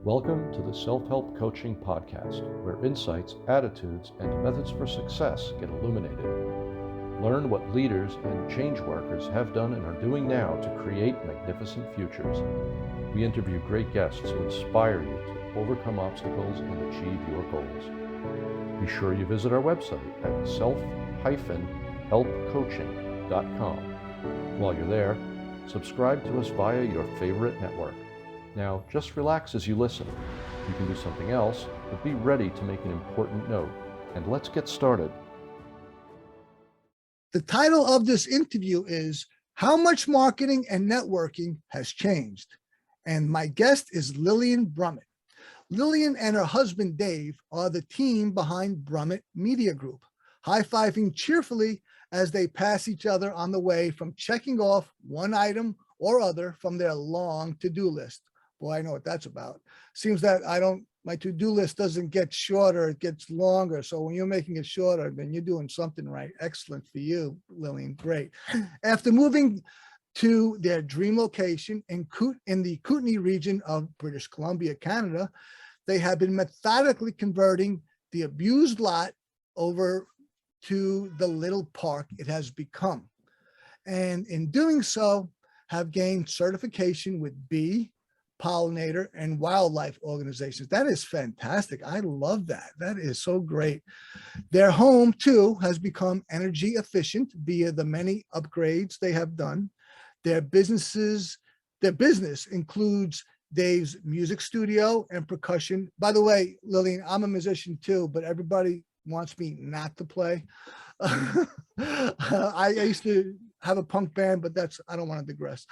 Welcome to the Self-Help Coaching Podcast, where insights, attitudes, and methods for success get illuminated. Learn what leaders and change workers have done and are doing now to create magnificent futures. We interview great guests who inspire you to overcome obstacles and achieve your goals. Be sure you visit our website at self-helpcoaching.com. While you're there, subscribe to us via your favorite network. Now, just relax as you listen. You can do something else, but be ready to make an important note. And let's get started. The title of this interview is How Much Marketing and Networking Has Changed. And my guest is Lillian Brummet. Lillian and her husband, Dave, are the team behind Brummet Media Group, high-fiving cheerfully as they pass each other on the way from checking off one item or other from their long to-do list. Boy, I know what that's about. Seems that my to-do list doesn't get shorter, it gets longer. So when you're making it shorter, then you're doing something right. Excellent for you, Lillian, great. After moving to their dream location in the Kootenay region of British Columbia, Canada, they have been methodically converting the abused lot over to the little park it has become. And in doing so, have gained certification with bee, pollinator, and wildlife organizations. That is fantastic. I love that. That is so great. Their home, too, has become energy efficient via the many upgrades they have done. Their business includes Dave's music studio and percussion. By the way, Lillian, I'm a musician too, but everybody wants me not to play. I used to have a punk band, but I don't want to digress.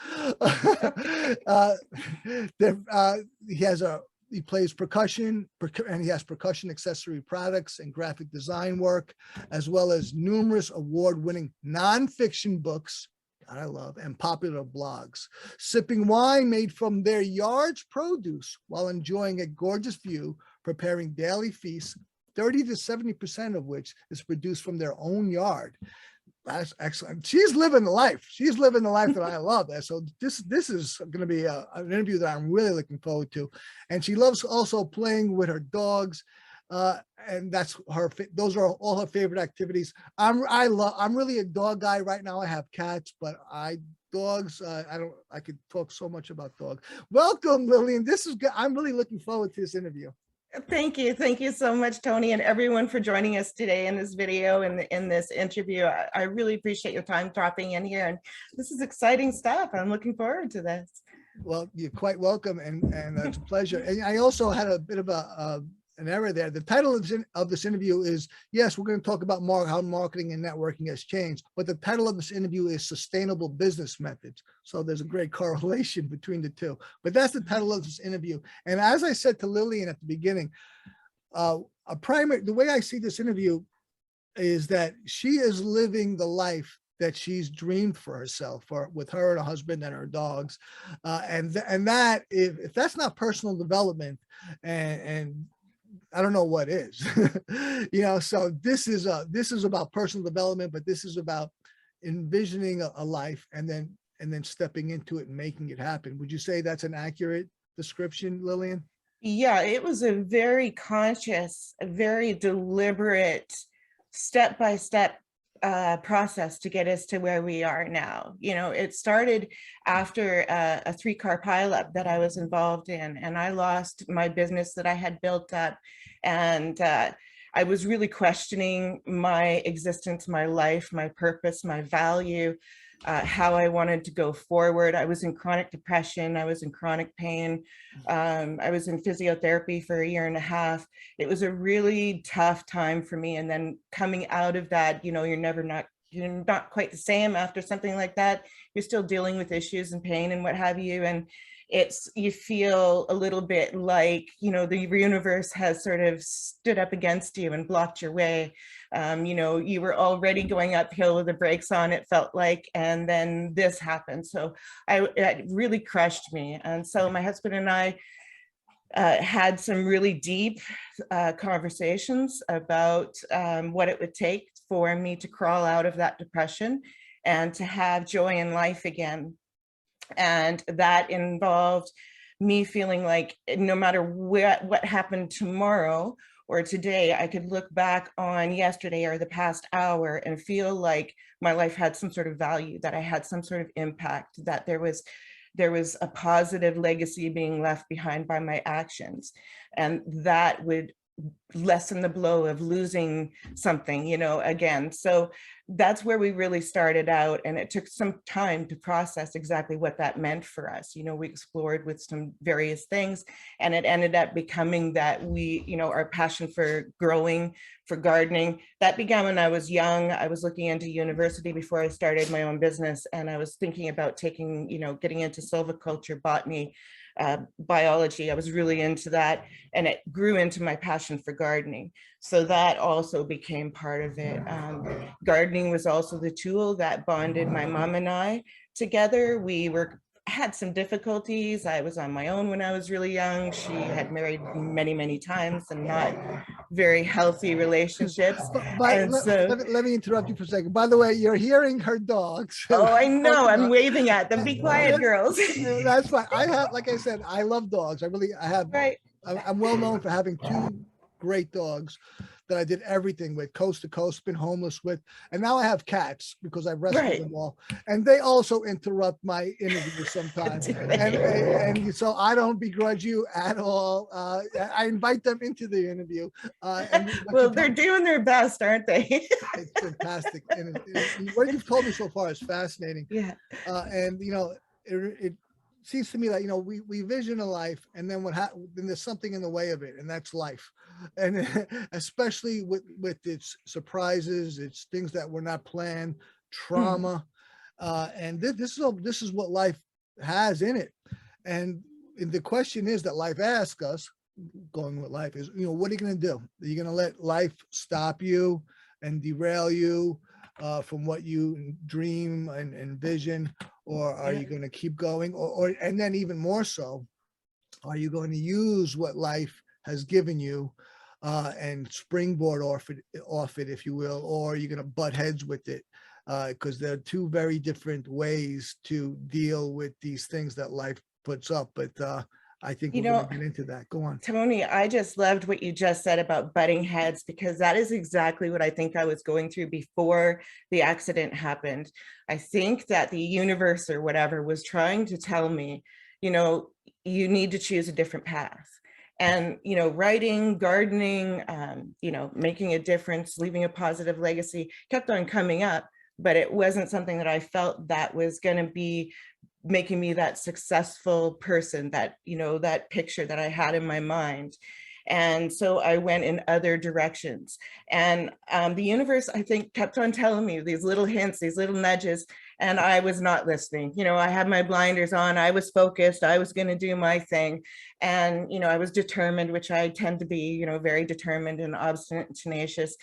He plays percussion, and he has percussion accessory products and graphic design work, as well as numerous award-winning nonfiction books I love, and popular blogs. Sipping wine made from their yard's produce while enjoying a gorgeous view, preparing daily feasts, 30 to 70% of which is produced from their own yard. That's excellent. She's living the life. She's living the life that I love. So this is going to be an interview that I'm really looking forward to. And she loves also playing with her dogs. And those are all her favorite activities. I'm really a dog guy right now. I have cats, but I could talk so much about dogs. Welcome, Lillian. I'm really looking forward to this interview. Thank you. Thank you so much, Tony, and everyone for joining us today in this video and in this interview. I really appreciate your time dropping in here, and this is exciting stuff. I'm looking forward to this. Well, you're quite welcome, and it's a pleasure. And I also had a bit of an error there. The title of this interview is, yes, we're going to talk about how marketing and networking has changed, but the title of this interview is Sustainable Business Methods. So there's a great correlation between the two, but that's the title of this interview. And as I said to Lillian at the beginning, the way I see this interview is that she is living the life that she's dreamed for herself, with her and her husband and her dogs. And that, if that's not personal development, and I don't know what is, so this is about personal development, but this is about envisioning a life and then stepping into it and making it happen. Would you say that's an accurate description, Lillian? Yeah, it was a very conscious, a very deliberate, step-by-step process to get us to where we are now. It started after a 3-car pileup that I was involved in, and I lost my business that I had built up, and I was really questioning my existence, my life, my purpose, my value, how I wanted to go forward. I was in chronic depression. I was in chronic pain. I was in physiotherapy for 1.5 years. It was a really tough time for me. And then coming out of that, you're not quite the same after something like that. You're still dealing with issues and pain and what have you. And you feel a little bit like, the universe has sort of stood up against you and blocked your way. You were already going uphill with the brakes on, it felt like, and then this happened. So it really crushed me. And so my husband and I had some really deep conversations about what it would take for me to crawl out of that depression and to have joy in life again. And that involved me feeling like no matter what happened tomorrow or today, I could look back on yesterday or the past hour and feel like my life had some sort of value, that I had some sort of impact, that there was a positive legacy being left behind by my actions. And that would lessen the blow of losing something, you know, again. So that's where we really started out, and it took some time to process exactly what that meant for us. You know, we explored with some various things, and it ended up becoming that we, you know, our passion for growing, for gardening, that began when I was young. I was looking into university before I started my own business, and I was thinking about taking, you know, getting into silviculture, botany, biology. I was really into that, and it grew into my passion for gardening. So that also became part of it. Gardening was also the tool that bonded my mom and I together. We had some difficulties. I was on my own when I was really young. She had married many, many times and not very healthy relationships. But And so, let me interrupt you for a second. By the way, you're hearing her dogs. oh, I know, I'm Talking waving at them. Be quiet, girls. That's fine. I have, like I said, I love dogs. I have, Right. I'm well known for having two great dogs that I did everything with, coast to coast, been homeless with. And now I have cats because I rescued Right. them all. And they also interrupt my interview sometimes. And so I don't begrudge you at all. I invite them into the interview. Well, they're doing their best, aren't they? It's fantastic. And what you've told me so far is fascinating. Yeah. And, you know, it seems to me that, you know, we vision a life, and then then there's something in the way of it, and that's life. And especially with its surprises, it's things that were not planned, trauma. And this is what life has in it. And the question is that life asks us, going with life, is, you know, what are you going to do? Are you going to let life stop you and derail you from what you dream and envision, or are you going to keep going, or and then even more so, are you going to use what life has given you and springboard off it, if you will, or are you going to butt heads with it? Because there are two very different ways to deal with these things that life puts up. But I think we're going to get into that. Go on. Tony, I just loved what you just said about butting heads, because that is exactly what I think I was going through before the accident happened. I think that the universe or whatever was trying to tell me, you know, you need to choose a different path. And, you know, writing, gardening, you know, making a difference, leaving a positive legacy kept on coming up, but it wasn't something that I felt that was going to be making me that successful person, that, you know, that picture that I had in my mind. And so I went in other directions. And the universe, I think, kept on telling me these little hints, these little nudges, and I was not listening. You know, I had my blinders on, I was focused, I was going to do my thing. And, you know, I was determined, which I tend to be, you know, very determined and obstinate and tenacious.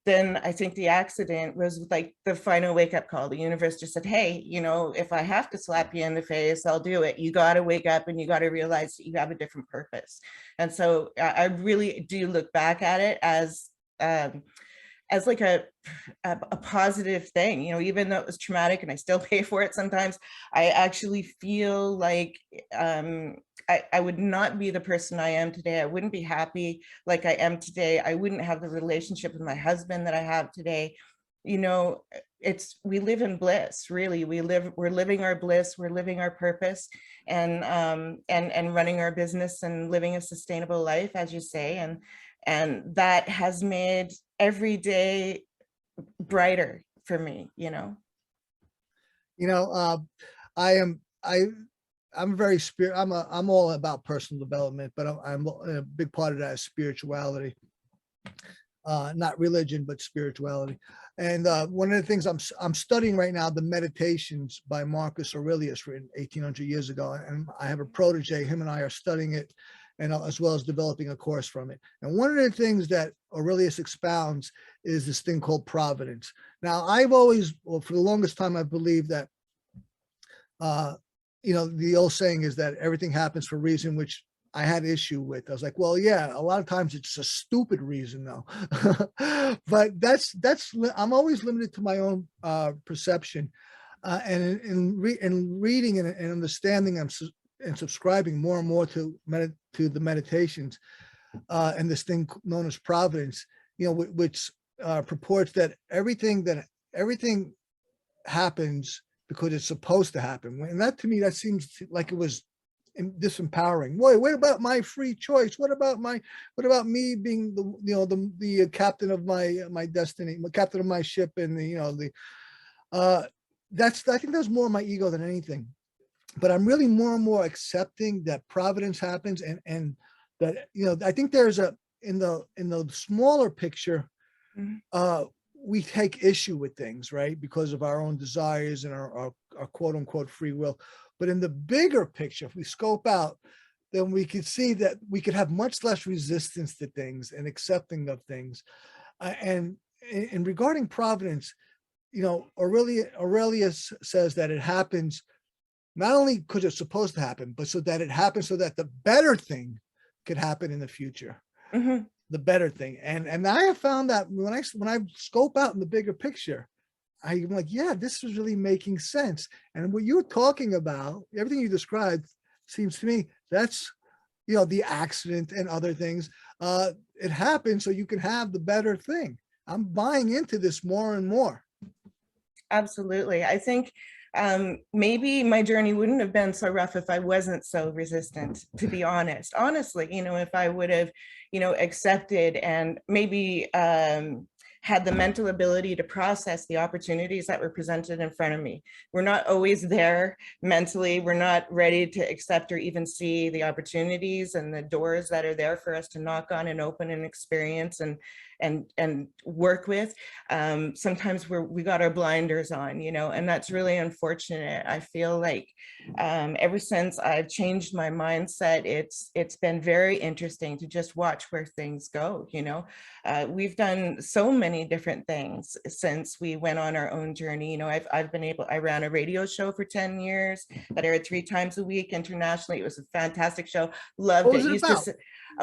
Then I think the accident was like the final wake up call. The universe just said, hey, you know, if I have to slap you in the face, I'll do it. You got to wake up and you got to realize that you have a different purpose. And so I really do look back at it as like a positive thing, you know, even though it was traumatic and I still pay for it sometimes. I actually feel like I would not be the person I am today. I wouldn't be happy like I am today. I wouldn't have the relationship with my husband that I have today. You know, we live in bliss, really. We're living our bliss, we're living our purpose, and running our business and living a sustainable life, as you say. And that has made every day brighter for me, you know. You know, I'm very I'm all about personal development, but I'm a big part of that is spirituality, not religion, but spirituality. And one of the things I'm studying right now, the Meditations by Marcus Aurelius, written 1800 years ago, and I have a protege. Him and I are studying it, and as well as developing a course from it. And one of the things that Aurelius expounds is this thing called providence. Now, for the longest time, I've believed that, you know, the old saying is that everything happens for a reason, which I had issue with. I was like, well, yeah, a lot of times it's a stupid reason though. But I'm always limited to my own perception. And in reading and understanding, and subscribing more and more to the meditations and this thing known as providence, which purports that everything happens because it's supposed to happen. And that, to me, that seems like it was disempowering. What about my free choice? What about me being the captain of my destiny, the captain of my ship, and I think that's more my ego than anything. But I'm really more and more accepting that providence happens, and that I think there's in the smaller picture, we take issue with things, right, because of our own desires and our quote unquote free will. But in the bigger picture, if we scope out, then we could see that we could have much less resistance to things and accepting of things. And regarding providence, Aurelius says that it happens not only because it's supposed to happen, but so that it happens so that the better thing could happen in the future. Mm-hmm. The better thing. And I have found that when I scope out in the bigger picture, I'm like, yeah, this is really making sense. And what you're talking about, everything you described, seems to me that's, the accident and other things. It happens so you can have the better thing. I'm buying into this more and more. Absolutely. I think maybe my journey wouldn't have been so rough if I wasn't so resistant, to be honest. Honestly, if I would have, accepted and maybe had the mental ability to process the opportunities that were presented in front of me. We're not always there mentally. We're not ready to accept or even see the opportunities and the doors that are there for us to knock on and open and experience and work with. Sometimes we got our blinders on, and that's really unfortunate. I feel like ever since I've changed my mindset, it's been very interesting to just watch where things go. We've done so many different things since we went on our own journey. I ran a radio show for 10 years that aired 3 times a week internationally. It was a fantastic show. Loved What it. was it about?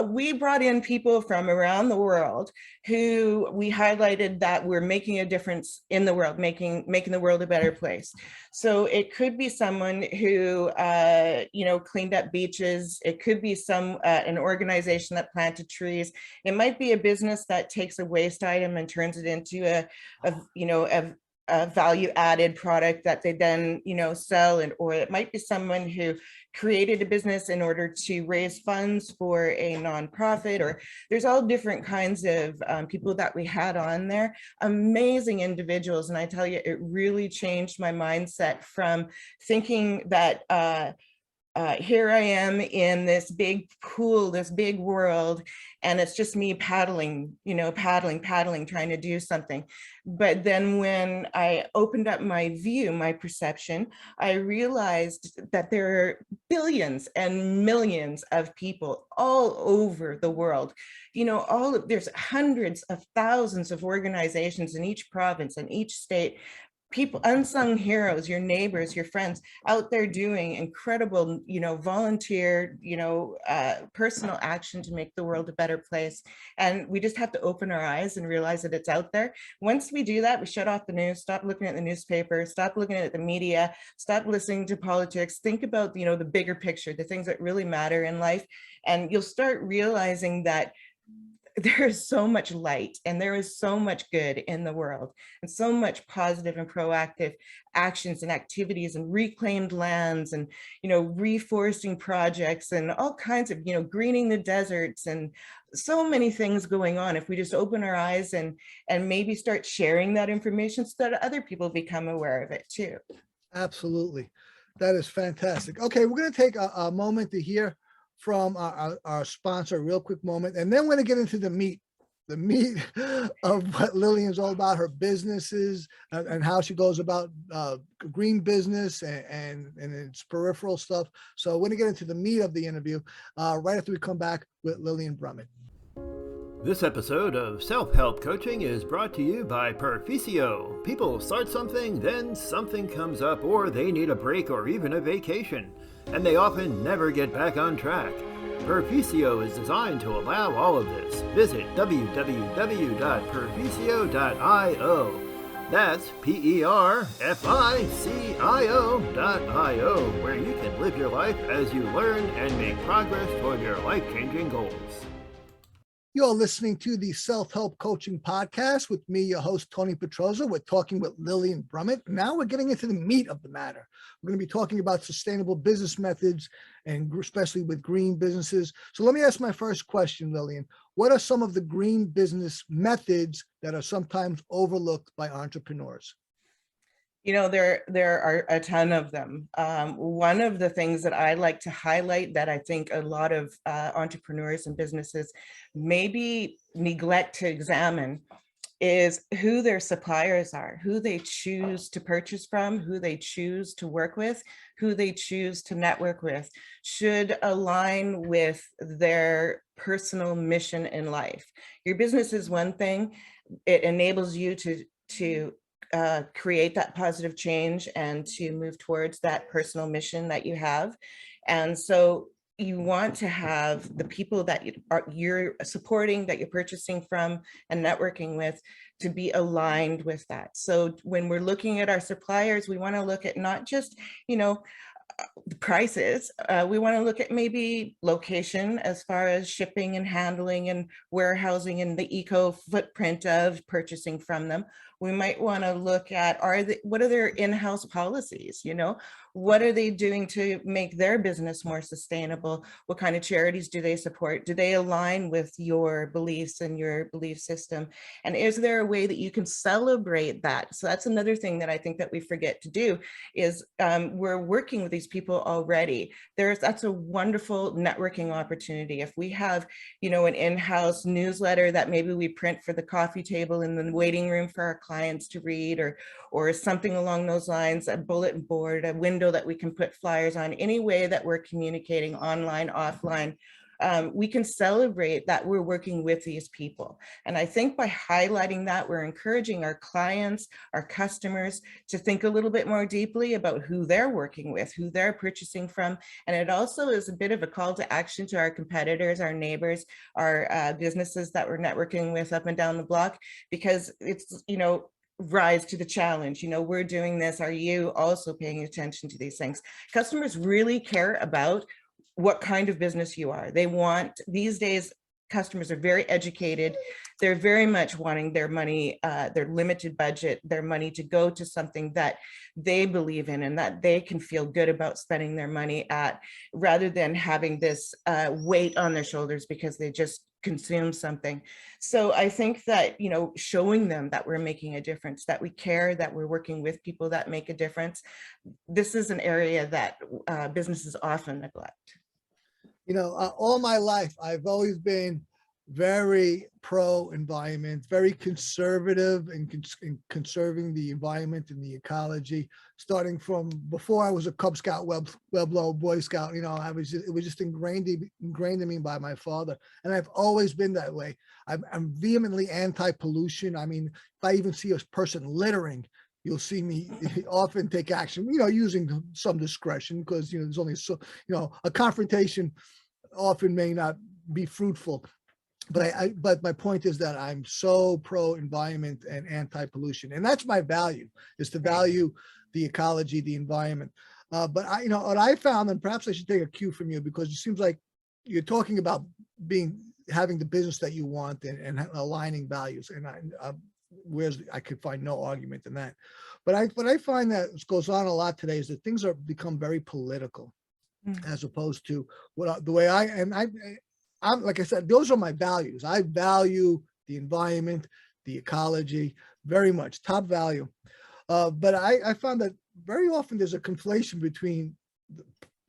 We brought in people from around the world who we highlighted that we're making a difference in the world, making the world a better place. So it could be someone who, cleaned up beaches. It could be an organization that planted trees. It might be a business that takes a waste item and turns it into a value added product that they then, sell. Or it might be someone who created a business in order to raise funds for a nonprofit, or there's all different kinds of people that we had on there, amazing individuals. And I tell you, it really changed my mindset from thinking that here I am in this big pool, this big world, and it's just me paddling, paddling, trying to do something. But then when I opened up my view, my perception, I realized that there are billions and millions of people all over the world. There's hundreds of thousands of organizations in each province and each state. People, unsung heroes, your neighbors, your friends out there doing incredible, volunteer, personal action to make the world a better place. And we just have to open our eyes and realize that it's out there. Once we do that, we shut off the news, stop looking at the newspaper, stop looking at the media, stop listening to politics, think about, the bigger picture, the things that really matter in life. And you'll start realizing that there is so much light and there is so much good in the world, and so much positive and proactive actions and activities and reclaimed lands and, reforesting projects and all kinds of, greening the deserts and so many things going on. If we just open our eyes and maybe start sharing that information so that other people become aware of it too. Absolutely. That is fantastic. Okay, we're going to take a moment to hear from our sponsor, a real quick moment, and then we're going to get into the meat of what Lillian's all about, her businesses and how she goes about green business and its peripheral stuff. So we're going to get into the meat of the interview right after we come back with Lillian Brummet. This episode of Self-Help Coaching is brought to you by Perficio. People start something, then something comes up, or they need a break or even a vacation, and they often never get back on track. Perficio is designed to allow all of this. Visit www.perficio.io. That's PERFICIO.io, where you can live your life as you learn and make progress toward your life-changing goals. You're listening to the Self-Help Coaching Podcast with me, your host, Tony Petrozza. We're talking with Lillian Brummet. Now we're getting into the meat of the matter. We're going to be talking about sustainable business methods and especially with green businesses. So let me ask my first question, Lillian. What are some of the green business methods that are sometimes overlooked by entrepreneurs? You know, there are a ton of them. One of the things that I like to highlight that I think a lot of entrepreneurs and businesses maybe neglect to examine is who their suppliers are, who they choose to purchase from, who they choose to work with, who they choose to network with, should align with their personal mission in life. Your business is one thing. It enables you to create that positive change and to move towards that personal mission that you have. And so you want to have the people that you're supporting, that you're purchasing from and networking with, to be aligned with that. So when we're looking at our suppliers, we want to look at not just, the prices. We want to look at maybe location as far as shipping and handling and warehousing and the eco footprint of purchasing from them. We might want to look at what are their in-house policies? What are they doing to make their business more sustainable? What kind of charities do they support? Do they align with your beliefs and your belief system? And is there a way that you can celebrate that? So that's another thing that I think that we forget to do is we're working with these people already. That's a wonderful networking opportunity. If we have, an in-house newsletter that maybe we print for the coffee table in the waiting room for our clients to read, or something along those lines, a bulletin board, a window that we can put flyers on, any way that we're communicating online, offline, we can celebrate that we're working with these people. And I think by highlighting that, we're encouraging our clients, our customers to think a little bit more deeply about who they're working with, who they're purchasing from. And it also is a bit of a call to action to our competitors, our neighbors, our businesses that we're networking with up and down the block, because it's, rise to the challenge. We're doing this. Are you also paying attention to these things? Customers really care about what kind of business you are. These days, customers are very educated. They're very much wanting their money, their limited budget, their money to go to something that they believe in and that they can feel good about spending their money at, rather than having this weight on their shoulders because they just consume something. So I think that, showing them that we're making a difference, that we care, that we're working with people that make a difference. This is an area that businesses often neglect. All my life, I've always been very pro-environment, very conservative in conserving the environment and the ecology, starting from before I was a Cub Scout, Webley Boy Scout. It was just ingrained in me by my father. And I've always been that way. I'm vehemently anti-pollution. I mean, if I even see a person littering, you'll see me often take action, using some discretion, because, there's only a confrontation often may not be fruitful. But my point is that I'm so pro-environment and anti-pollution, and that's my value, is to value the ecology, the environment. But what I found, and perhaps I should take a cue from you, because it seems like you're talking about having the business that you want and aligning values, and I could find no argument in that. But I find that what goes on a lot today is that things are become very political, as opposed to I'm like I said, those are my values. I value the environment, the ecology, very much, top value. But I found that very often there's a conflation between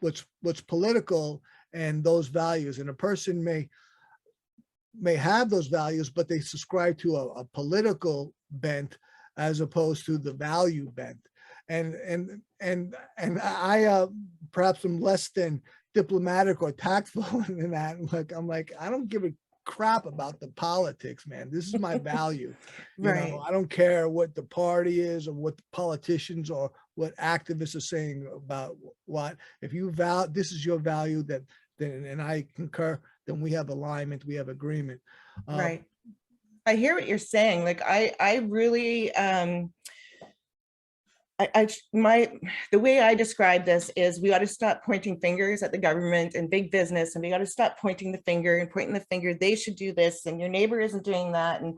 what's political and those values. And a person may have those values, but they subscribe to a political bent as opposed to the value bent. And I perhaps am less than diplomatic or tactful in that. I'm like, I don't give a crap about the politics, man. This is my value. Right. I don't care what the party is or what the politicians or what activists are saying about what. If you this is your value, and I concur, then we have alignment, we have agreement. Right. I hear what you're saying. Like I really the way I describe this is we got to stop pointing fingers at the government and big business, and we got to stop pointing the finger they should do this and your neighbor isn't doing that and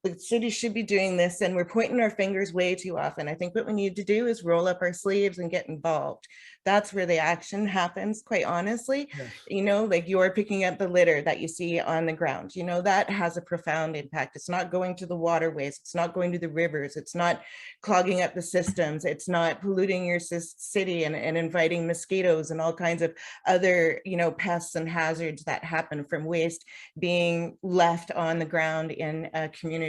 the city should be doing this, and we're pointing our fingers way too often. I think what we need to do is roll up our sleeves and get involved. That's where the action happens, quite honestly. Yes. You know, like you're picking up the litter that you see on the ground, you know, that has a profound impact. It's not going to the waterways, it's not going to the rivers, it's not clogging up the systems, it's not polluting your city and inviting mosquitoes and all kinds of other, you know, pests and hazards that happen from waste being left on the ground in a community.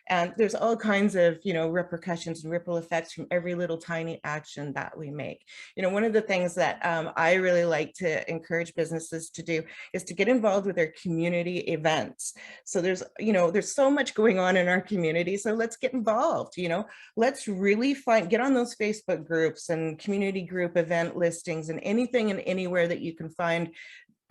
And there's all kinds of, you know, repercussions and ripple effects from every little tiny action that we make. You know, one of the things that I really like to encourage businesses to do is to get involved with their community events. So there's, you know, there's so much going on in our community. So let's get involved, you know, let's really get on those Facebook groups and community group event listings and anything and anywhere that you can find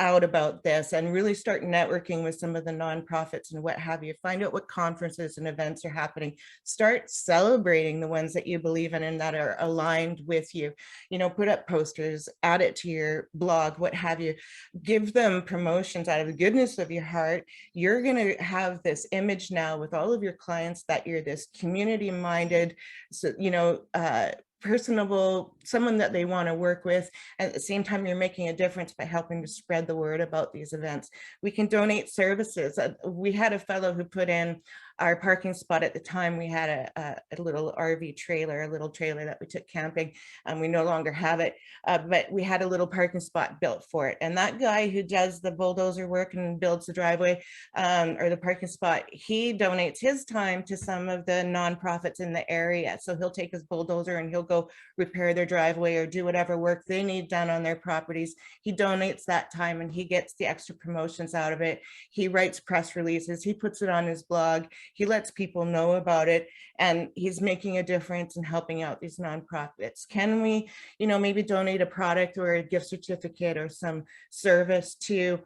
out about this, and really start networking with some of the nonprofits and what have you. Find out what conferences and events are happening. Start celebrating the ones that you believe in and that are aligned with you. You know, put up posters, add it to your blog, what have you. Give them promotions out of the goodness of your heart. You're going to have this image now with all of your clients that you're this community-minded, so, you know, personable, someone that they want to work with. And at the same time, you're making a difference by helping to spread the word about these events. We can donate services. We had a fellow who put in our parking spot at the time. We had a little RV trailer, a little trailer that we took camping, and we no longer have it, but we had a little parking spot built for it. And that guy who does the bulldozer work and builds the driveway or the parking spot, he donates his time to some of the nonprofits in the area. So he'll take his bulldozer and he'll go repair their driveway or do whatever work they need done on their properties. He donates that time and he gets the extra promotions out of it. He writes press releases, he puts it on his blog, he lets people know about it, and he's making a difference and helping out these nonprofits. Can we, you know, maybe donate a product or a gift certificate or some service to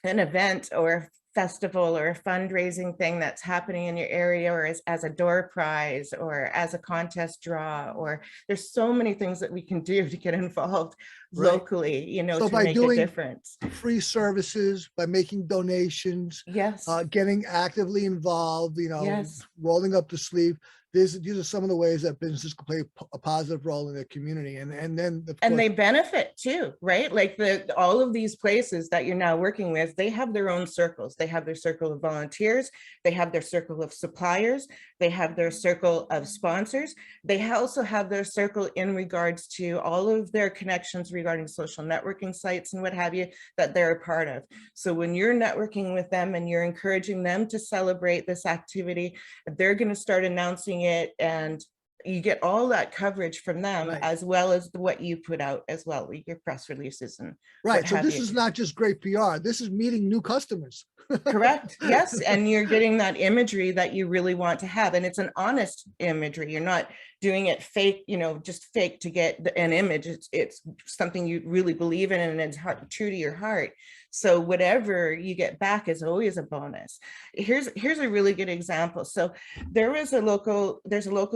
an event or a festival or a fundraising thing that's happening in your area, or as a door prize or as a contest draw? Or there's so many things that we can do to get involved locally, you know, So to by make a doing difference. free services, by making donations, Yes. getting actively involved, you know, Yes. rolling up the sleeve. These are some of the ways that businesses can play a positive role in their community. And then of And course, they benefit too, right? Like all of these places that you're now working with, they have their own circles. They have their circle of volunteers, they have their circle of suppliers, they have their circle of sponsors. They also have their circle in regards to all of their connections regarding social networking sites and what have you that they're a part of. So when you're networking with them and you're encouraging them to celebrate this activity, they're going to start announcing it, and you get all that coverage from them, Right. as well as what you put out as well, your press releases and right. what So have this you. is not just great PR. This is meeting new customers. Correct. Yes. And you're getting that imagery that you really want to have. And it's an honest imagery. You're not doing it fake, you know, just fake to get an image. It's something you really believe in, and it's true to your heart. So whatever you get back is always a bonus. Here's a really good example. So there's a local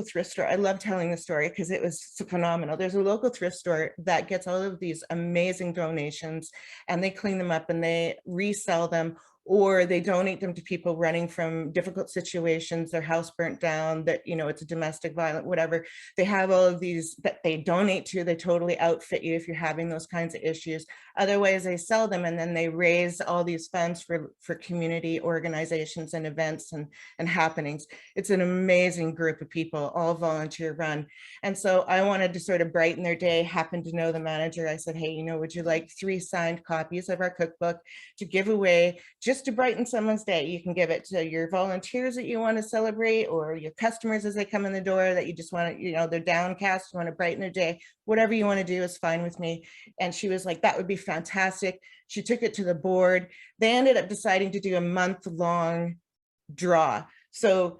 thrift store. I love telling the story because it was phenomenal. There's a local thrift store that gets all of these amazing donations, and they clean them up and they resell them, or they donate them to people running from difficult situations, their house burnt down, that, you know, it's a domestic violence, whatever. They have all of these that they donate to. They totally outfit you if you're having those kinds of issues. Otherwise, they sell them, and then they raise all these funds for community organizations and events and happenings. It's an amazing group of people, all volunteer run. And so I wanted to sort of brighten their day, happened to know the manager. I said, hey, you know, would you like 3 signed copies of our cookbook to give away, just to brighten someone's day? You can give it to your volunteers that you want to celebrate, or your customers as they come in the door that you just want to, you know, they're downcast, you want to brighten their day. Whatever you want to do is fine with me. And she was like, that would be fantastic. She took it to the board. They ended up deciding to do a month-long draw. So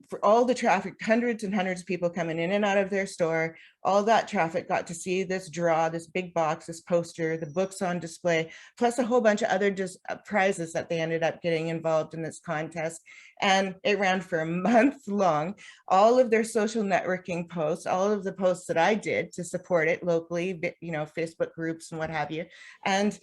for all the traffic, hundreds and hundreds of people coming in and out of their store, all that traffic got to see this draw, this big box, this poster, the books on display, plus a whole bunch of other prizes that they ended up getting involved in this contest. And it ran for a month long. All of their social networking posts, all of the posts that I did to support it locally, you know, Facebook groups and what have you. And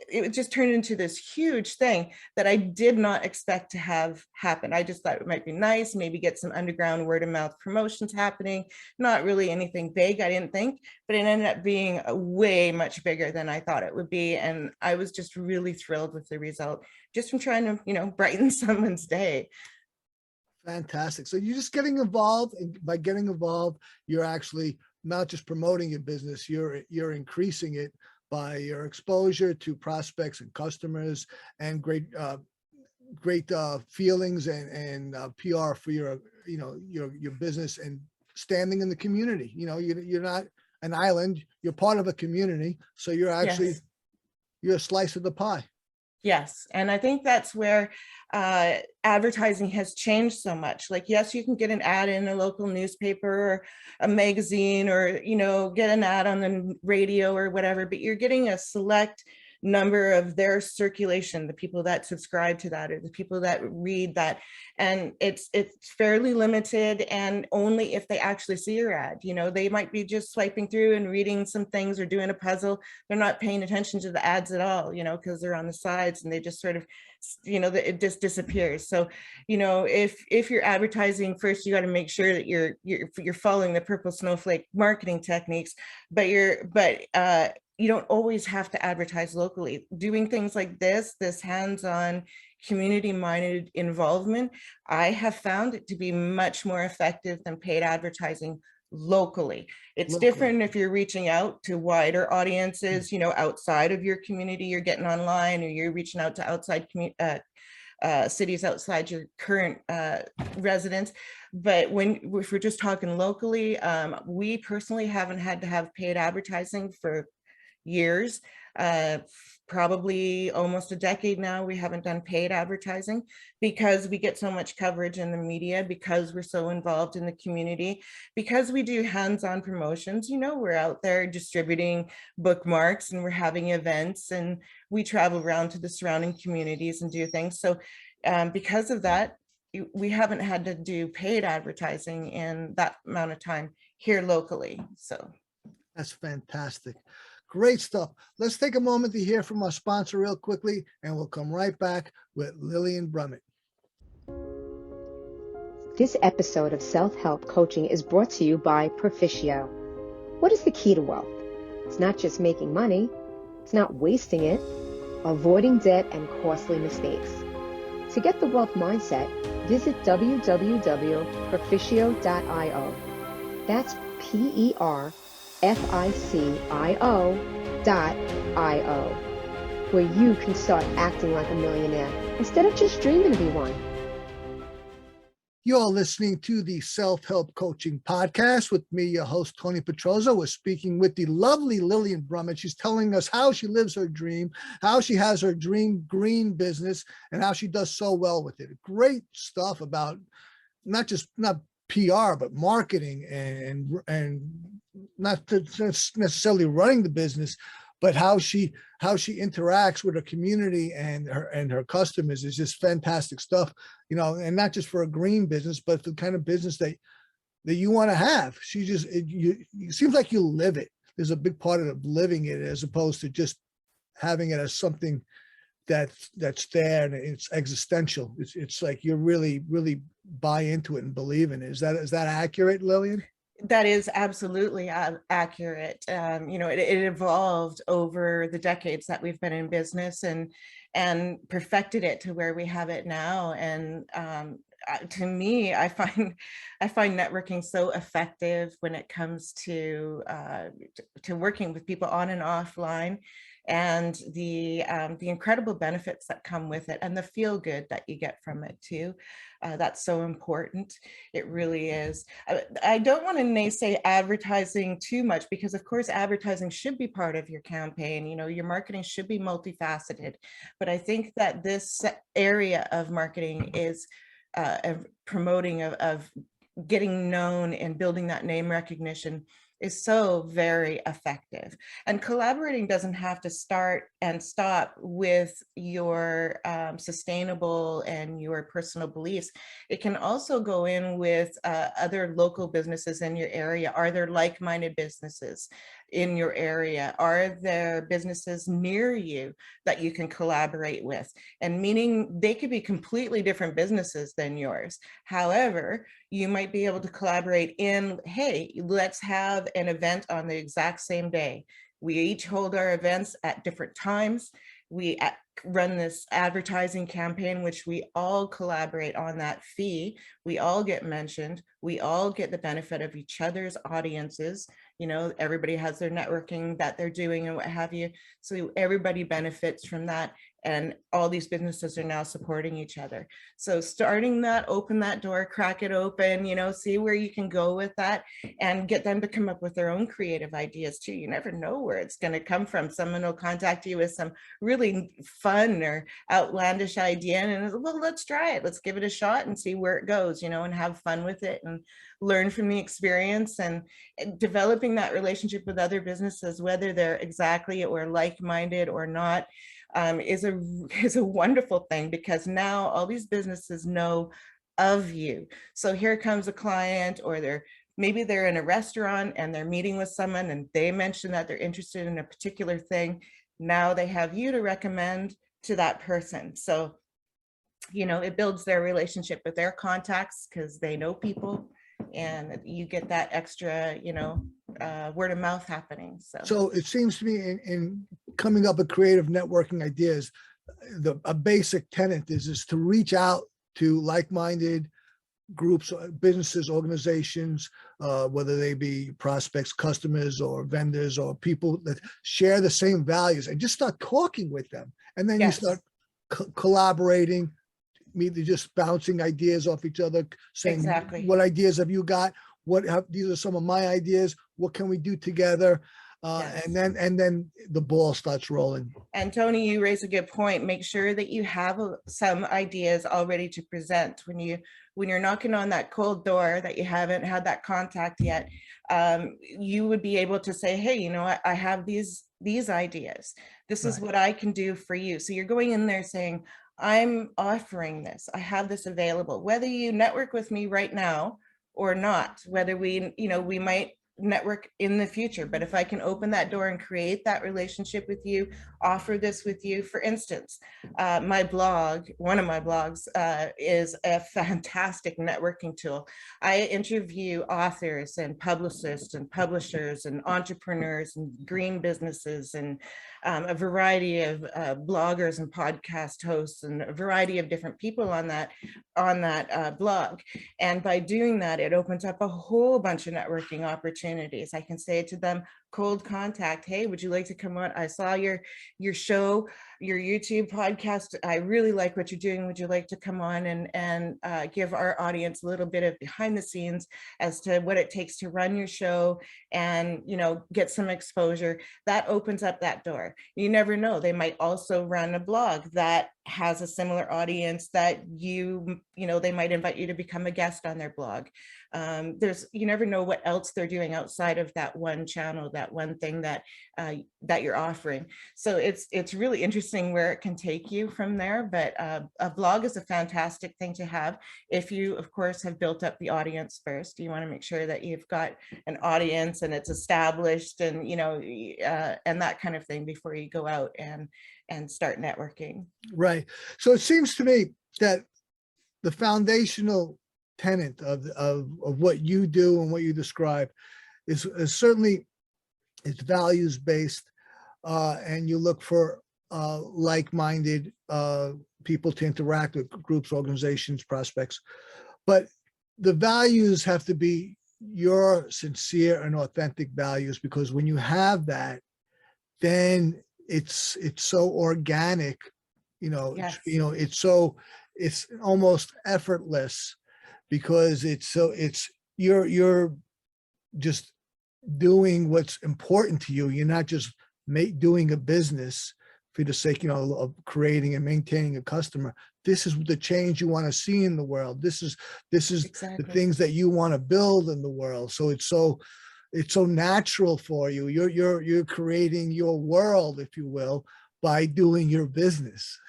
it just turned into this huge thing that I did not expect to have happen. I just thought it might be nice, maybe get some underground word of mouth promotions happening, not really anything big, I didn't think, but it ended up being way much bigger than I thought it would be. And I was just really thrilled with the result, just from trying to, you know, brighten someone's day. Fantastic. So you're just getting involved, and by getting involved, you're actually not just promoting your business, you're increasing it by your exposure to prospects and customers, and great feelings and PR for your business, and standing in the community. You know, you're not an island, you're part of a community. So you're actually, Yes. you're a slice of the pie. Yes. And I think that's where advertising has changed so much. Like, yes, you can get an ad in a local newspaper or a magazine, or, you know, get an ad on the radio or whatever, but you're getting a select number of their circulation, the people that subscribe to that, or the people that read that. And it's fairly limited, and only if they actually see your ad. You know, they might be just swiping through and reading some things or doing a puzzle. They're not paying attention to the ads at all, you know, because they're on the sides, and they just sort of, you know, it just disappears. So, you know, if you're advertising, first, you got to make sure that you're following the purple snowflake marketing techniques, but you don't always have to advertise locally. Doing things like this hands-on, community-minded involvement, I have found it to be much more effective than paid advertising locally. It's different if you're reaching out to wider audiences, you know, outside of your community, you're getting online, or you're reaching out to outside cities outside your current residents. But if we're just talking locally, we personally haven't had to have paid advertising for years, probably almost a decade now. We haven't done paid advertising because we get so much coverage in the media, because we're so involved in the community, because we do hands-on promotions. You know, we're out there distributing bookmarks, and we're having events, and we travel around to the surrounding communities and do things. So because of that, we haven't had to do paid advertising in that amount of time here locally. So that's fantastic. Great stuff. Let's take a moment to hear from our sponsor real quickly, and we'll come right back with Lillian Brummet. This episode of Self-Help Coaching is brought to you by Proficio. What is the key to wealth? It's not just making money. It's not wasting it. Avoiding debt and costly mistakes. To get the wealth mindset, visit www.proficio.io. That's PERFICIO.io, where you can start acting like a millionaire instead of just dreaming to be one. You're listening to the Self-Help Coaching Podcast with me, your host, Tony Petrozza. We're speaking with the lovely Lillian Brummet. She's telling us how she lives her dream, how she has her dream green business, and how she does so well with it. Great stuff about not PR, but marketing and not necessarily running the business, but how she interacts with her community and her customers is just fantastic stuff, you know, and not just for a green business, but the kind of business that you want to have. It seems like you live it. There's a big part of living it, as opposed to just having it as something that's there and it's existential. It's like you really buy into it and believe in it. Is that accurate, Lillian? That is absolutely accurate. You know, it evolved over the decades that we've been in business, and perfected it to where we have it now. And to me, I find networking so effective when it comes to working with people on and offline, and the incredible benefits that come with it, and the feel good that you get from it too. That's so important. It really is. I don't want to naysay advertising too much, because of course advertising should be part of your campaign. You know, your marketing should be multifaceted. But I think that this area of marketing is promoting of getting known and building that name recognition is so very effective. And collaborating doesn't have to start and stop with your sustainable and your personal beliefs. It can also go in with other local businesses in your area. Are there like-minded businesses in your area? Are there businesses near you that you can collaborate with? And meaning they could be completely different businesses than yours. However, you might be able to collaborate in, hey, let's have an event on the exact same day. We each hold our events at different times. We run this advertising campaign, which we all collaborate on that fee. We all get mentioned. We all get the benefit of each other's audiences. You know, everybody has their networking that they're doing and what have you. So everybody benefits from that. And all these businesses are now supporting each other. So starting that, open that door, crack it open, you know, see where you can go with that and get them to come up with their own creative ideas too. You never know where it's going to come from. Someone will contact you with some really fun or outlandish idea and, well, let's try it. Let's give it a shot and see where it goes, you know, and have fun with it and learn from the experience. And developing that relationship with other businesses, whether they're exactly or like-minded or not, is a wonderful thing, because now all these businesses know of you. So here comes a client, or maybe they're in a restaurant and they're meeting with someone and they mention that they're interested in a particular thing. Now they have you to recommend to that person. So, you know, it builds their relationship with their contacts because they know people, and you get that extra, you know, word of mouth happening. So it seems to me in coming up with creative networking ideas, a basic tenet is to reach out to like-minded groups, businesses, organizations, whether they be prospects, customers, or vendors, or people that share the same values, and just start talking with them. And then Yes. you start collaborating, maybe just bouncing ideas off each other, saying, Exactly. what ideas have you got? These are some of my ideas. What can we do together? Yes. And then the ball starts rolling. And Tony, you raise a good point. Make sure that you have some ideas all ready to present when you're knocking on that cold door that you haven't had that contact yet. You would be able to say, hey, you know, I have these ideas. This is what I can do for you. So you're going in there saying, I'm offering this. I have this available. Whether you network with me right now or not, whether we might network in the future, but if I can open that door and create that relationship with you, offer this with you. For instance, my blog, one of my blogs, is a fantastic networking tool. I interview authors and publicists and publishers and entrepreneurs and green businesses and a variety of bloggers and podcast hosts and a variety of different people on that blog. And by doing that, it opens up a whole bunch of networking opportunities. I can say to them, cold contact, hey, would you like to come on? I saw your show, your YouTube podcast. I really like what you're doing. Would you like to come on and give our audience a little bit of behind the scenes as to what it takes to run your show and, you know, get some exposure? That opens up that door. You never know. They might also run a blog that has a similar audience that you know, they might invite you to become a guest on their blog. You never know what else they're doing outside of that one channel, that one thing that you're offering. So it's really interesting where it can take you from there. But a blog is a fantastic thing to have if you, of course, have built up the audience first. You want to make sure that you've got an audience and it's established, and you know, and that kind of thing before you go out and start networking. Right. So it seems to me that the foundational tenet of what you do and what you describe is certainly it's values based, and you look for like-minded people to interact with, groups, organizations, prospects. But the values have to be your sincere and authentic values, because when you have that, then it's so organic, you know. Yes. You know, it's almost effortless, because you're just doing what's important to you. You're not just doing a business for the sake, of creating and maintaining a customer. This is the change you want to see in the world. This is the Exactly. things that you want to build in the world. So it's so natural for you. You're creating your world, if you will, by doing your business.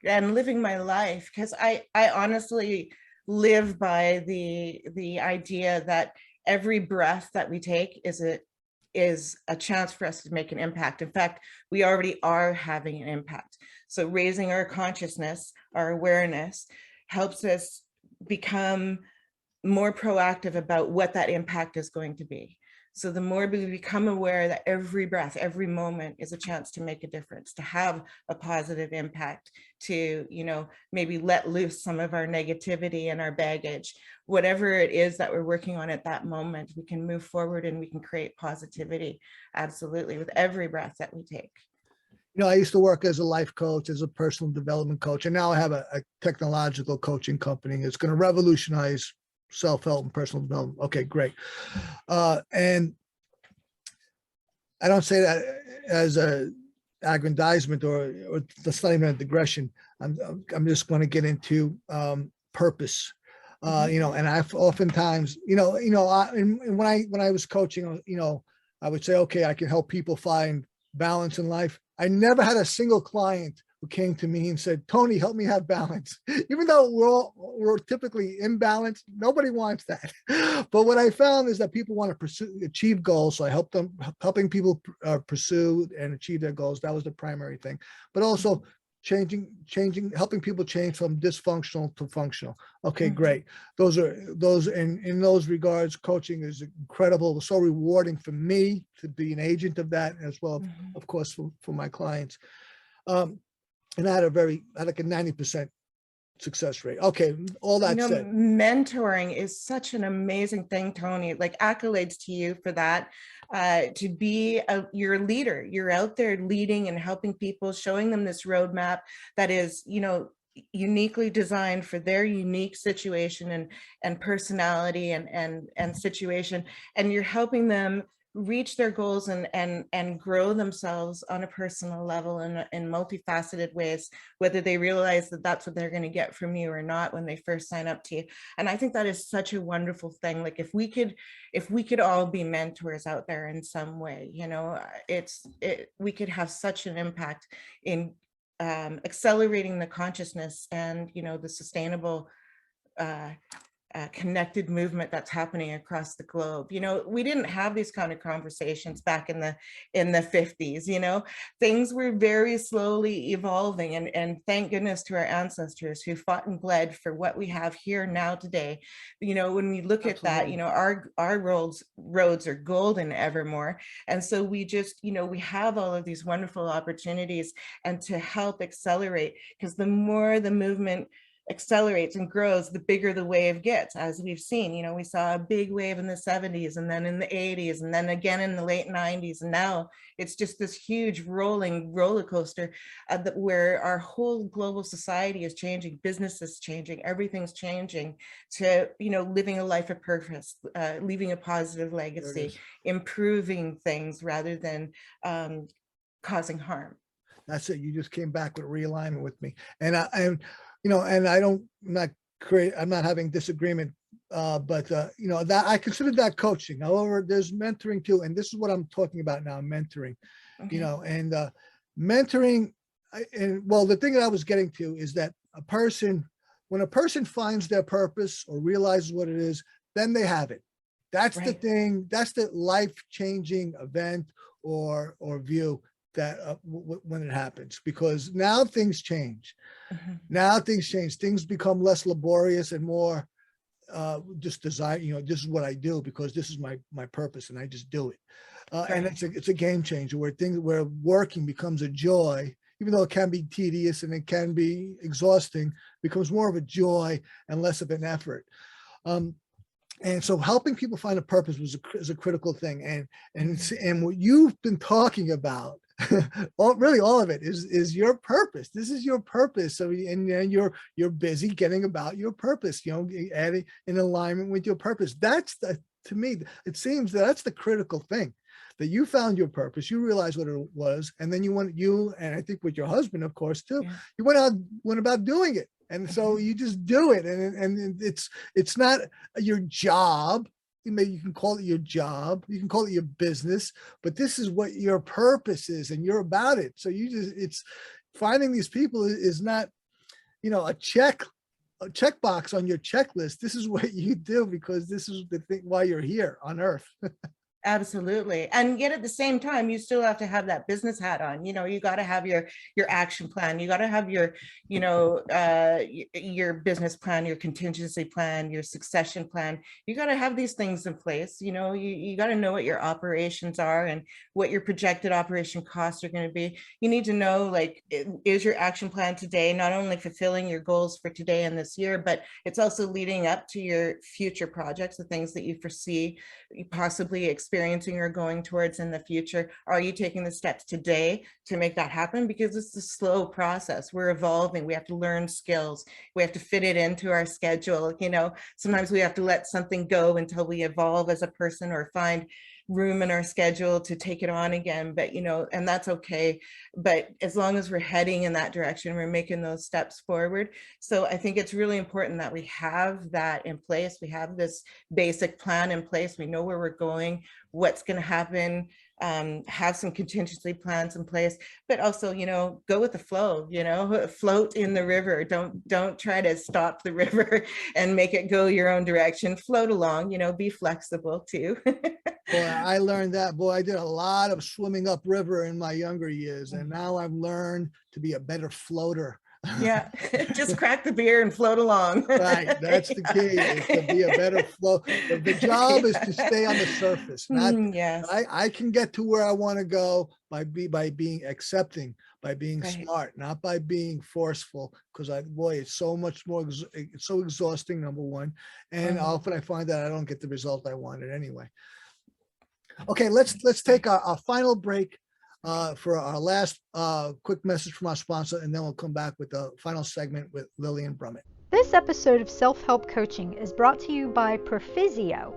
And living my life, because I honestly live by the idea that every breath that we take is a chance for us to make an impact. In fact, we already are having an impact. So raising our consciousness, our awareness, helps us become more proactive about what that impact is going to be. So the more we become aware that every breath, every moment is a chance to make a difference, to have a positive impact, to, maybe let loose some of our negativity and our baggage, whatever it is that we're working on at that moment, we can move forward and we can create positivity. Absolutely. With every breath that we take. I used to work as a life coach, as a personal development coach, and now I have a technological coaching company. It's going to revolutionize self-help and personal development. Okay, great. And I don't say that as a aggrandizement or that's not even a digression. I'm just going to get into purpose. And I've oftentimes, when I was coaching, I would say, okay, I can help people find balance in life. I never had a single client who came to me and said, Tony, help me have balance. Even though we're typically imbalanced, nobody wants that. But what I found is that people want to achieve goals. So I helping people pursue and achieve their goals. That was the primary thing. But also helping people change from dysfunctional to functional. Okay, great. Those in those regards, coaching is incredible. So rewarding for me to be an agent of that, as well, of course, for my clients. And I had like a 90% success rate. Okay, all that said. Mentoring is such an amazing thing, Tony. Like, accolades to you for that. To be you're a leader. You're out there leading and helping people, showing them this roadmap that is, uniquely designed for their unique situation and personality and situation. And you're helping them reach their goals and grow themselves on a personal level in multifaceted ways, whether they realize that that's what they're going to get from you or not when they first sign up to you. And I think that is such a wonderful thing. Like, if we could all be mentors out there in some way, we could have such an impact in accelerating the consciousness and, the sustainable connected movement that's happening across the globe. We didn't have these kind of conversations back in the 50s. Things were very slowly evolving, and thank goodness to our ancestors who fought and bled for what we have here now today. When we look at that, our roads are golden evermore. And so we just, we have all of these wonderful opportunities and to help accelerate, because the more the movement accelerates and grows, the bigger the wave gets, as we've seen. We saw a big wave in the 70s, and then in the 80s, and then again in the late 90s, and now it's just this huge rolling roller coaster where our whole global society is changing, business is changing, everything's changing to, living a life of purpose, leaving a positive legacy, improving things rather than causing harm. That's it. You just came back with realignment with me, and I'm not having disagreement, but that I consider that coaching. However, there's mentoring too, and this is what I'm talking about now, mentoring. Okay. And mentoring, the thing that I was getting to is that when a person finds their purpose or realizes what it is, then they have it. That's right. The thing. That's the life-changing event or view that when it happens, because now things change. Now things change. Things become less laborious and more just desire. This is what I do because this is my purpose, and I just do it. And it's a game changer where working becomes a joy, even though it can be tedious and it can be exhausting. Becomes more of a joy and less of an effort. And so helping people find a purpose is a critical thing. And what you've been talking about, all of it is your purpose. This is your purpose. So, and you're busy getting about your purpose, adding in alignment with your purpose. To me, it seems that's the critical thing. that you found your purpose, you realized what it was, and then and I think with your husband, of course, too, Yeah. you went about doing it. And so you just do it. And it's not your job. You can call it your job, you can call it your business, but this is what your purpose is, and you're about it. So it's finding these people is not, a checkbox on your checklist. This is what you do because this is the thing why you're here on earth. Absolutely. And yet at the same time, you still have to have that business hat on. You got to have your action plan. You got to have your business plan, your contingency plan, your succession plan. You got to have these things in place. You got to know what your operations are and what your projected operation costs are going to be. You need to know, like, is your action plan today not only fulfilling your goals for today and this year, but it's also leading up to your future projects, the things that you foresee possibly experiencing or going towards in the future. Are you taking the steps today to make that happen? Because it's a slow process. We're evolving. We have to learn skills. We have to fit it into our schedule. Sometimes we have to let something go until we evolve as a person or find room in our schedule to take it on again. But, and that's okay. But as long as we're heading in that direction, we're making those steps forward. So I think it's really important that we have that in place. We have this basic plan in place. We know where we're going, what's going to happen, have some contingency plans in place, but also, go with the flow, float in the river. Don't try to stop the river and make it go your own direction. Float along, be flexible too. Boy, I learned that. Boy, I did a lot of swimming upriver in my younger years, and now I've learned to be a better floater. Yeah, just crack the beer and float along. Right, that's the key, is to be a better float. The job is to stay on the surface. Yes. I can get to where I want to go by being accepting, by being Right. smart, not by being forceful. Because it's so much more. It's so exhausting. Number one, and often I find that I don't get the result I wanted anyway. Okay, let's take our final break for our last quick message from our sponsor, and then we'll come back with the final segment with Lillian Brummet. This episode of Self-Help Coaching is brought to you by Perphysio.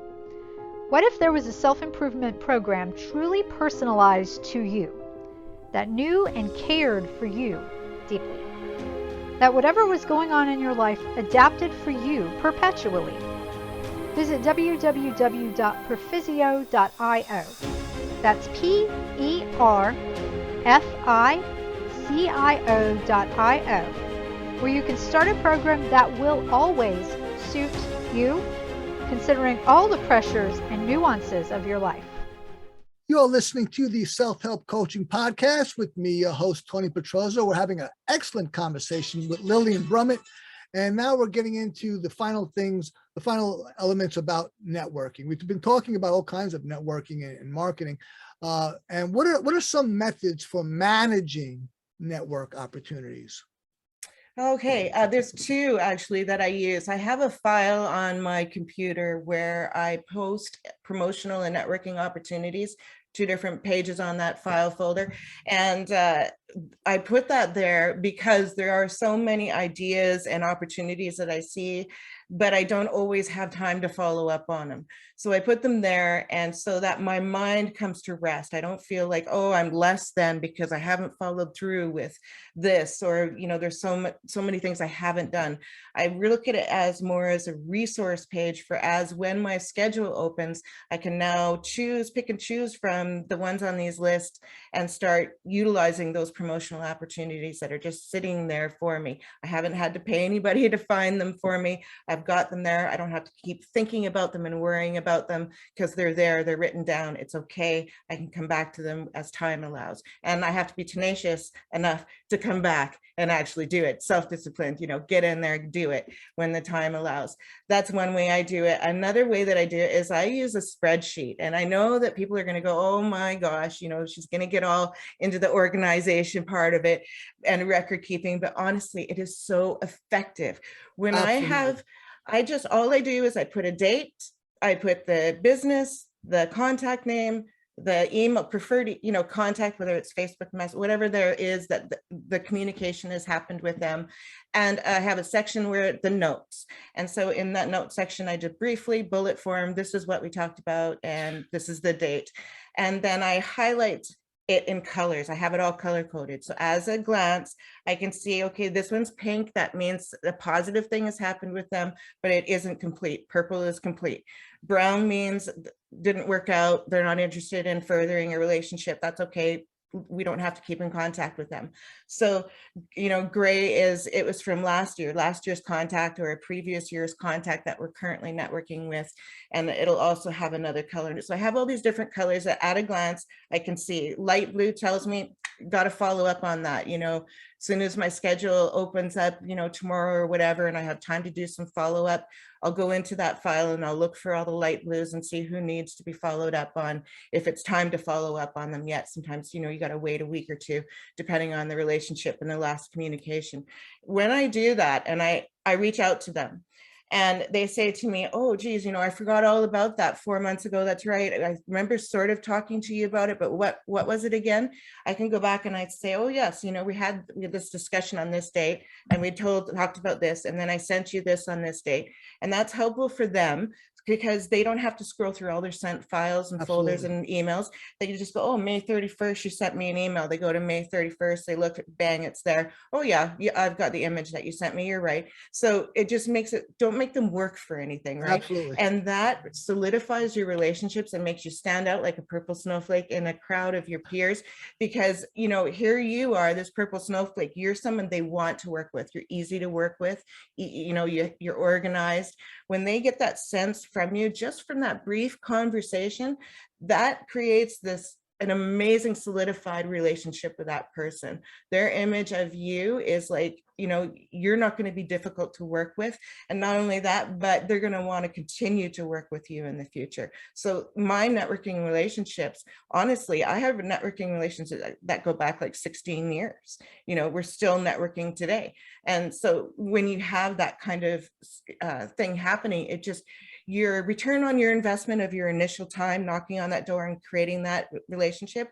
What if there was a self-improvement program truly personalized to you, that knew and cared for you deeply? That whatever was going on in your life adapted for you perpetually. Visit www.perphysio.io. That's PERFICIO.io, where you can start a program that will always suit you, considering all the pressures and nuances of your life. You're listening to the Self-Help Coaching Podcast with me, your host, Tony Petrozza. We're having an excellent conversation with Lillian Brummet. And now we're getting into the final things, the final elements about networking. We've been talking about all kinds of networking and marketing. And what are some methods for managing network opportunities? Okay, there's two actually that I use. I have a file on my computer where I post promotional and networking opportunities, 2 different pages on that file folder. And I put that there because there are so many ideas and opportunities that I see, but I don't always have time to follow up on them. So I put them there, and so that my mind comes to rest. I don't feel like, oh, I'm less than because I haven't followed through with this, or, there's so many things I haven't done. I look at it as more as a resource page for as when my schedule opens, I can now pick and choose from the ones on these lists and start utilizing those promotional opportunities that are just sitting there for me. I haven't had to pay anybody to find them for me. I've got them there. I don't have to keep thinking about them and worrying about them because they're there, they're written down. It's okay. I can come back to them as time allows. And I have to be tenacious enough to come back and actually do it. Self-disciplined, get in there, do it when the time allows. That's one way I do it. Another way that I do it is I use a spreadsheet. And I know that people are going to go, oh my gosh, she's going to get all into the organization part of it and record keeping. But honestly, it is so effective. When Absolutely. all I do is I put a date, I put the business, the contact name, the email, preferred, contact, whether it's Facebook message, whatever there is that the communication has happened with them. And I have a section where the notes. And so in that note section, I just briefly bullet form, this is what we talked about, and this is the date. And then I highlight it in colors. I have it all color coded. So as a glance, I can see, okay, this one's pink. That means a positive thing has happened with them, but it isn't complete. Purple is complete. Brown means didn't work out. They're not interested in furthering a relationship. That's okay. We don't have to keep in contact with them. So, gray it was from last year's contact or a previous year's contact that we're currently networking with. And it'll also have another color. So I have all these different colors that at a glance, I can see. Light blue tells me, got to follow up on that. As soon as my schedule opens up, tomorrow or whatever, and I have time to do some follow up, I'll go into that file and I'll look for all the light blues and see who needs to be followed up on, if it's time to follow up on them yet. Sometimes, you got to wait a week or two, depending on the relationship and the last communication. When I do that and I reach out to them, and they say to me, oh, geez, I forgot all about that 4 months ago. That's right. I remember sort of talking to you about it, but what was it again? I can go back and I'd say, oh, yes, we had this discussion on this date and we talked about this. And then I sent you this on this date. And that's helpful for them because they don't have to scroll through all their sent files and folders and emails. They can just go, oh, May 31st, you sent me an email. They go to May 31st, they look, bang, it's there. Oh yeah, I've got the image that you sent me, you're right. So it just makes it, don't make them work for anything, right? Absolutely. And that solidifies your relationships and makes you stand out like a purple snowflake in a crowd of your peers because, here you are, this purple snowflake, you're someone they want to work with. You're easy to work with, you're organized. When they get that sense from you, just from that brief conversation, that creates an amazing solidified relationship with that person. Their image of you is like, you're not going to be difficult to work with. And not only that, but they're going to want to continue to work with you in the future. So my networking relationships, honestly, I have networking relationships that go back like 16 years. We're still networking today. And so when you have that kind of thing happening, it just, your return on your investment of your initial time knocking on that door and creating that relationship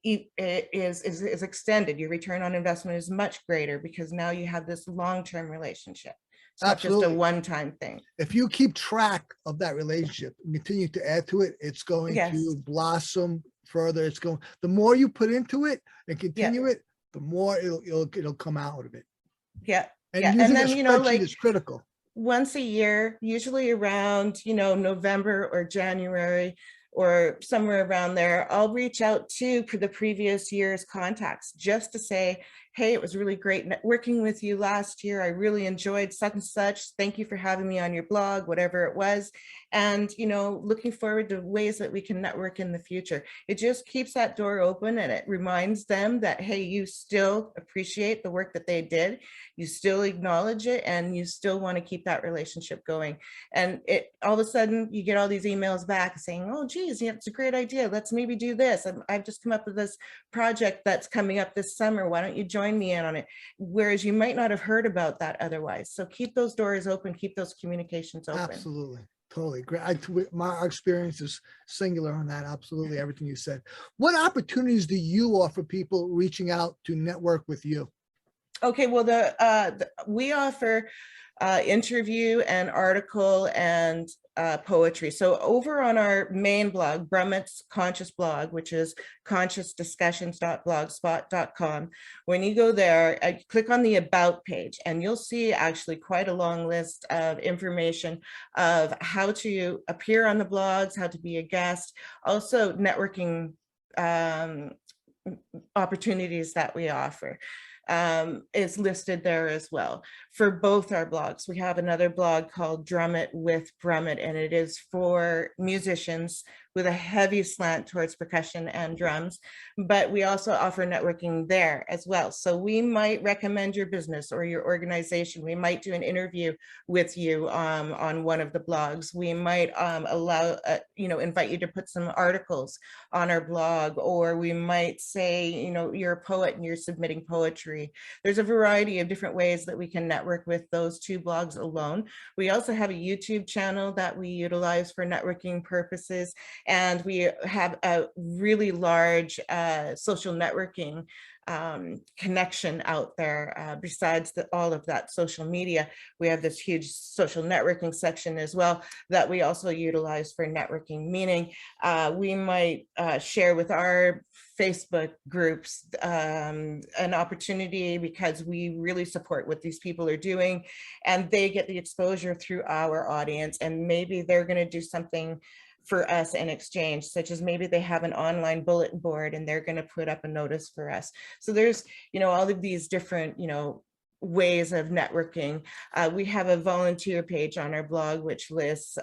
is extended. Your return on investment is much greater because now you have this long-term relationship. It's not just a one-time thing. If you keep track of that relationship and continue to add to it, it's going to blossom further. The more you put into it and continue it, the more it'll come out of it. Yeah. And using a spreadsheet is critical. Once a year, usually around, November or January or somewhere around there, I'll reach out to the previous year's contacts just to say, hey, it was really great working with you last year. I really enjoyed such and such. Thank you for having me on your blog, whatever it was. And, looking forward to ways that we can network in the future. It just keeps that door open and it reminds them that, hey, you still appreciate the work that they did. You still acknowledge it and you still want to keep that relationship going. And all of a sudden you get all these emails back saying, oh, geez, it's a great idea. Let's maybe do this. I've just come up with this project that's coming up this summer. Why don't you join me in on it? Whereas you might not have heard about that otherwise. So keep those doors open, keep those communications open. Absolutely. Totally great. My experience is singular on that. Absolutely. Everything you said. What opportunities do you offer people reaching out to network with you? Okay, well, we offer interview and article and poetry. So over on our main blog, Brummet's Conscious blog, which is consciousdiscussions.blogspot.com, when you go there, click on the About page, and you'll see actually quite a long list of information of how to appear on the blogs, how to be a guest, also networking opportunities that we offer. Is listed there as well for both our blogs. We have another blog called Drummet with Brummet, and it is for musicians with a heavy slant towards percussion and drums, but we also offer networking there as well. So we might recommend your business or your organization. We might do an interview with you on one of the blogs. We might invite you to put some articles on our blog, or we might say, you're a poet and you're submitting poetry. There's a variety of different ways that we can network with those two blogs alone. We also have a YouTube channel that we utilize for networking purposes. And we have a really large social networking connection out there. Besides all of that social media, we have this huge social networking section as well that we also utilize for networking, meaning we might share with our Facebook groups an opportunity because we really support what these people are doing, and they get the exposure through our audience, and maybe they're going to do something for us in exchange, such as maybe they have an online bulletin board and they're going to put up a notice for us. So there's, all of these different, ways of networking. We have a volunteer page on our blog, which lists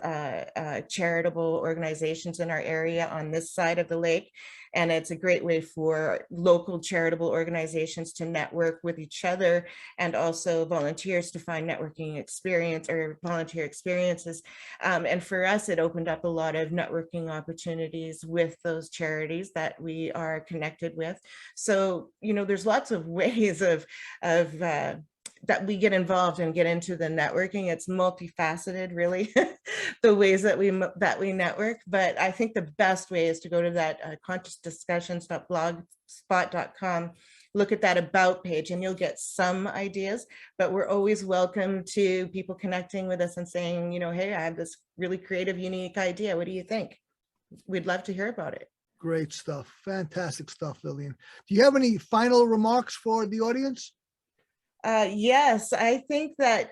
charitable organizations in our area on this side of the lake. And it's a great way for local charitable organizations to network with each other, and also volunteers to find networking experience or volunteer experiences. And for us, it opened up a lot of networking opportunities with those charities that we are connected with. So, there's lots of ways of that we get involved and get into the networking. It's multifaceted, really, the ways that we network. But I think the best way is to go to that consciousdiscussions.blogspot.com, look at that about page, and you'll get some ideas. But we're always welcome to people connecting with us and saying, hey, I have this really creative, unique idea. What do you think? We'd love to hear about it. Great stuff. Fantastic stuff, Lillian. Do you have any final remarks for the audience? Yes, I think that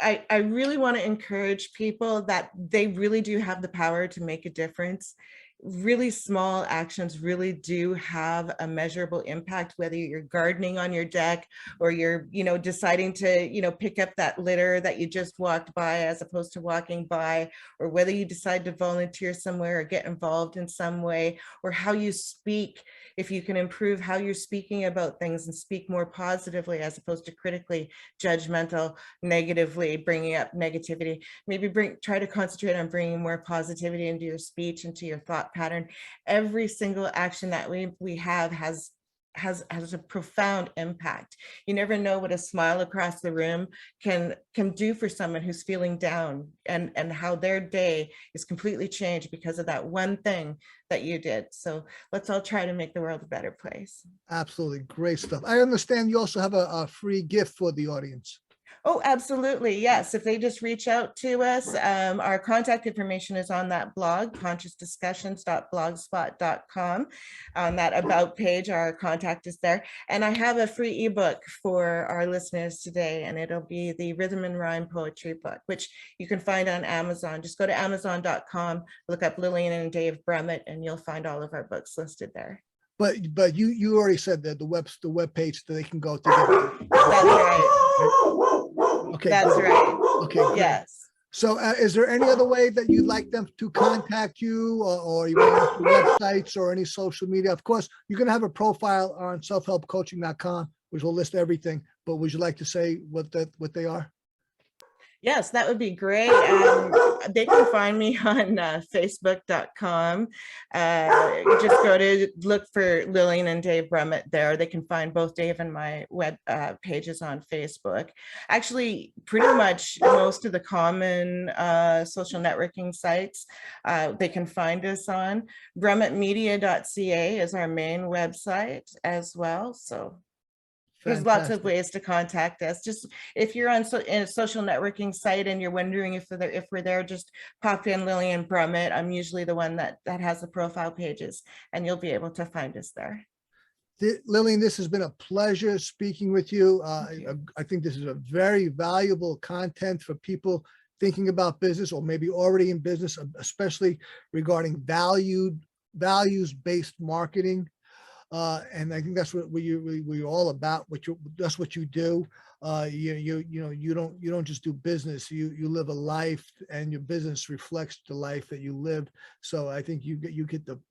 I really want to encourage people that they really do have the power to make a difference. Really small actions really do have a measurable impact, whether you're gardening on your deck or you're, deciding to, pick up that litter that you just walked by as opposed to walking by, or whether you decide to volunteer somewhere or get involved in some way, or how you speak. If you can improve how you're speaking about things and speak more positively as opposed to critically, judgmental, negatively, bringing up negativity, maybe try to concentrate on bringing more positivity into your speech, into your thought pattern. Every single action that we have has a profound impact. You never know what a smile across the room can do for someone who's feeling down, and how their day is completely changed because of that one thing that you did. So let's all try to make the world a better place. Absolutely. Great stuff. I understand you also have a free gift for the audience. Oh, absolutely. Yes. If they just reach out to us, our contact information is on that blog, consciousdiscussions.blogspot.com. On that about page, our contact is there. And I have a free ebook for our listeners today, and it'll be the Rhythm and Rhyme Poetry book, which you can find on Amazon. Just go to amazon.com, look up Lillian and Dave Brummet, and you'll find all of our books listed there. But you already said that the web page that they can go to. That's right. Okay. That's good. right. Okay. Great. Yes. So is there any other way that you'd like them to contact you, or you want websites or any social media? Of course, you're going to have a profile on selfhelpcoaching.com, which will list everything. But would you like to say what they are? Yes, that would be great. They can find me on facebook.com. Just go to look for Lillian and Dave Brummet there. They can find both Dave and my web pages on Facebook. Actually, pretty much most of the common social networking sites they can find us on. Brummetmedia.ca is our main website as well. So there's lots of ways to contact us. Just if you're on in a social networking site and you're wondering if we're there, just pop in Lillian Brummet. I'm usually the one that has the profile pages, and you'll be able to find us there. Lillian, this has been a pleasure speaking with you. I think this is a very valuable content for people thinking about business or maybe already in business, especially regarding values-based marketing. And I think that's what we're all about. That's what you do. You don't just do business. You live a life, and your business reflects the life that you lived. So I think you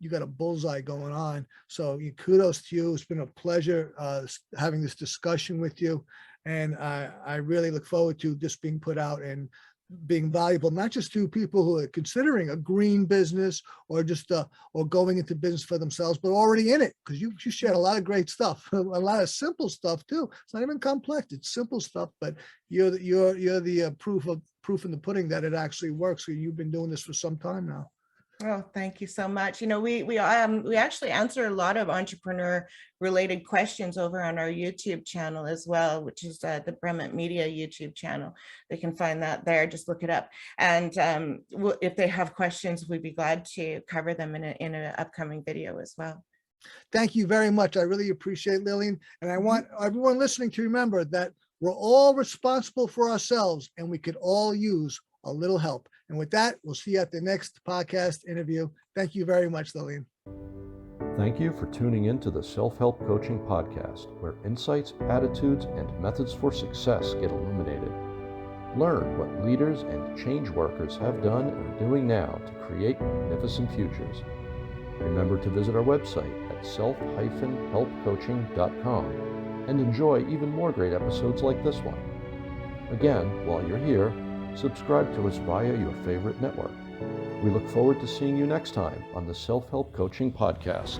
got a bullseye going on. So kudos to you. It's been a pleasure having this discussion with you, and I really look forward to this being put out and being valuable, not just to people who are considering a green business or just or going into business for themselves, but already in it, because you shared a lot of great stuff, a lot of simple stuff too. It's not even complex; it's simple stuff. But you're the proof in the pudding that it actually works. You've been doing this for some time now. Oh, thank you so much. We actually answer a lot of entrepreneur related questions over on our YouTube channel as well, which is the Brummet Media YouTube channel. They can find that there. Just look it up. And if they have questions, we'd be glad to cover them in an upcoming video as well. Thank you very much. I really appreciate Lillian. And I want everyone listening to remember that we're all responsible for ourselves and we could all use a little help. And with that, we'll see you at the next podcast interview. Thank you very much, Lillian. Thank you for tuning in to the Self-Help Coaching Podcast, where insights, attitudes, and methods for success get illuminated. Learn what leaders and change workers have done and are doing now to create magnificent futures. Remember to visit our website at self-helpcoaching.com and enjoy even more great episodes like this one. Again, while you're here, subscribe to us via your favorite network. We look forward to seeing you next time on the Self-Help Coaching Podcast.